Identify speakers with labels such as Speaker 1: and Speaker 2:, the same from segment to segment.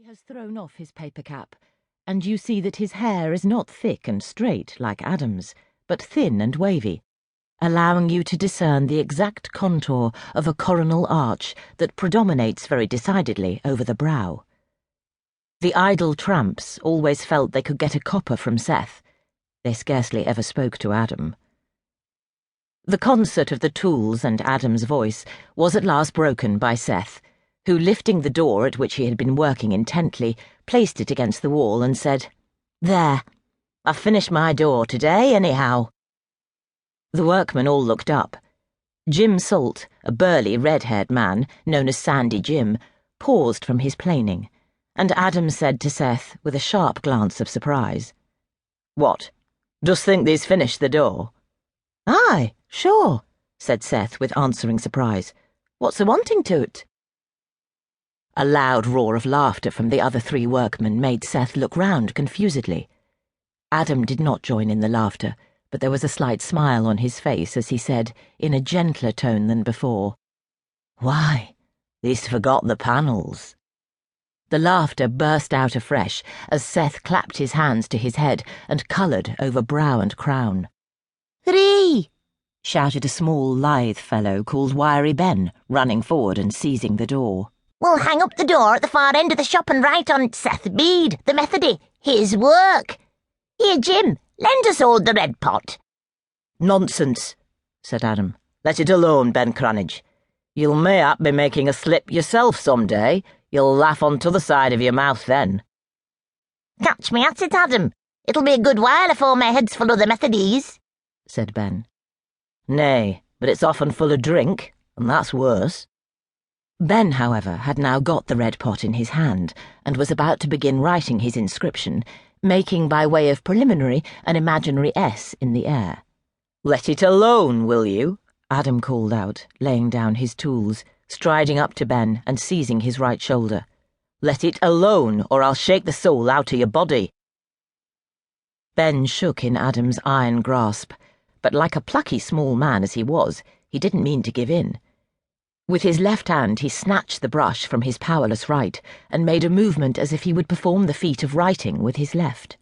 Speaker 1: has thrown off his paper cap, and you see that his hair is not thick and straight like Adam's, but thin and wavy, allowing you to discern the exact contour of a coronal arch that predominates very decidedly over the brow. The idle tramps always felt they could get a copper from Seth. They scarcely ever spoke to Adam. The concert of the tools and Adam's voice was at last broken by Seth, who, lifting the door at which he had been working intently, placed it against the wall and said, "There, I've finished my door today, anyhow." The workmen all looked up. Jim Salt, a burly, red-haired man, known as Sandy Jim, paused from his planing, and Adam said to Seth, with a sharp glance of surprise, "What, dost think thee's finished the door?" "Aye, sure," said Seth with answering surprise. "What's a wanting to't?" A loud roar of laughter from the other three workmen made Seth look round confusedly. Adam did not join in the laughter, but there was a slight smile on his face as he said, in a gentler tone than before, "Why, thee'st forgot the panels." The laughter burst out afresh as Seth clapped his hands to his head and coloured over brow and crown. "Hooray!" shouted a small, lithe fellow called Wiry Ben, running forward and seizing the door.
Speaker 2: "We'll hang up the door at the far end of the shop and write on Seth Bede, the Methody, his work. Here, Jim, lend us all the red pot."
Speaker 1: "Nonsense," said Adam. "Let it alone, Ben Cranage. You'll mayhap be making a slip yourself some day. You'll laugh on t'other side of your mouth then."
Speaker 2: "Catch me at it, Adam. It'll be a good while afore my head's full of the Methodies," said Ben.
Speaker 1: "Nay, but it's often full of drink, and that's worse." Ben, however, had now got the red pot in his hand, and was about to begin writing his inscription, making by way of preliminary an imaginary S in the air. "Let it alone, will you?" Adam called out, laying down his tools, striding up to Ben and seizing his right shoulder. "Let it alone, or I'll shake the soul out of your body." Ben shook in Adam's iron grasp, but like a plucky small man as he was, he didn't mean to give in. With his left hand he snatched the brush from his powerless right and made a movement as if he would perform the feat of writing with his left.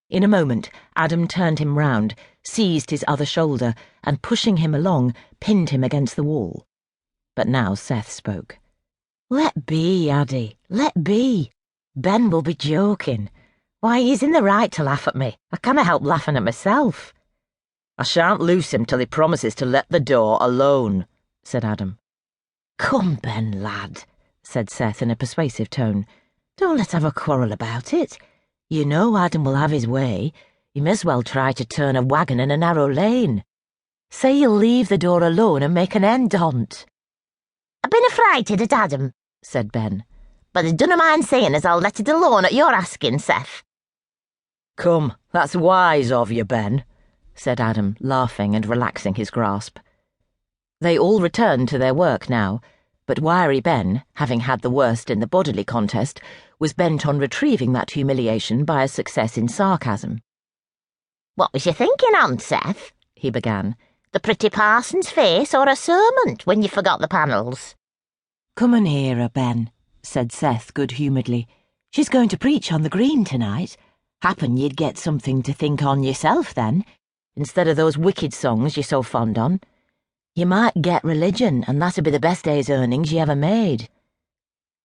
Speaker 1: In a moment Adam turned him round, seized his other shoulder, and pushing him along, pinned him against the wall. But now Seth spoke. "Let be, Addy, let be. Ben will be joking. Why, he's in the right to laugh at me. I canna help laughing at myself." "I shan't loose him till he promises to let the door alone," said Adam.
Speaker 2: "Come, Ben, lad," said Seth in a persuasive tone. "Don't let's have a quarrel about it. You know Adam will have his way. He may as well try to turn a wagon in a narrow lane. Say you'll leave the door alone and make an end on't." "I've been affrighted at Adam," said Ben, "but I dunna mind saying as I'll let it alone at your asking, Seth."
Speaker 1: "Come, that's wise of you, Ben," said Adam, laughing and relaxing his grasp. They all returned to their work now, but Wiry Ben, having had the worst in the bodily contest, was bent on retrieving that humiliation by a success in sarcasm.
Speaker 2: "What was you thinking on, Seth?" he began. "The pretty parson's face or a sermon when you forgot the panels?"
Speaker 1: "Come and hear her, Ben," said Seth good-humouredly. "She's going to preach on the green tonight. Happen you'd get something to think on yourself then, instead of those wicked songs you're so fond on. You might get religion, and that'd be the best day's earnings you ever made."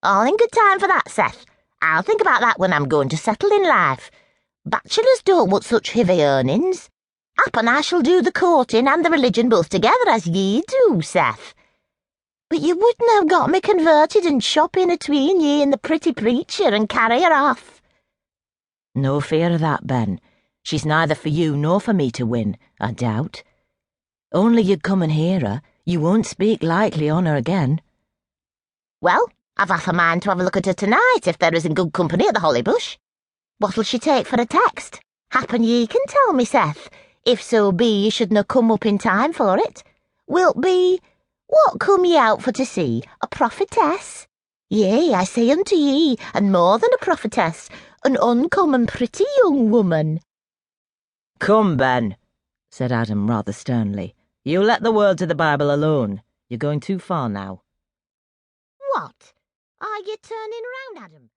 Speaker 2: "All in good time for that, Seth. I'll think about that when I'm going to settle in life. Bachelors don't want such heavy earnings. Happen I shall do the courting and the religion both together as ye do, Seth. But you wouldn't have got me converted and shopping atween ye and the pretty preacher and carry her off."
Speaker 1: "No fear of that, Ben. She's neither for you nor for me to win, I doubt. Only you'd come and hear her. You won't speak lightly on her again."
Speaker 2: "Well, I've half a mind to have a look at her tonight if there isn't good company at the Holly Bush. What'll she take for a text? Happen ye can tell me, Seth, if so be ye shouldna come up in time for it. Wilt be, what come ye out for to see, a prophetess? Yea, I say unto ye, and more than a prophetess, an uncommon pretty young woman."
Speaker 1: "Come, Ben," said Adam rather sternly. "You let the words of the Bible alone. You're going too far now."
Speaker 2: "What? Are ye turning round, Adam?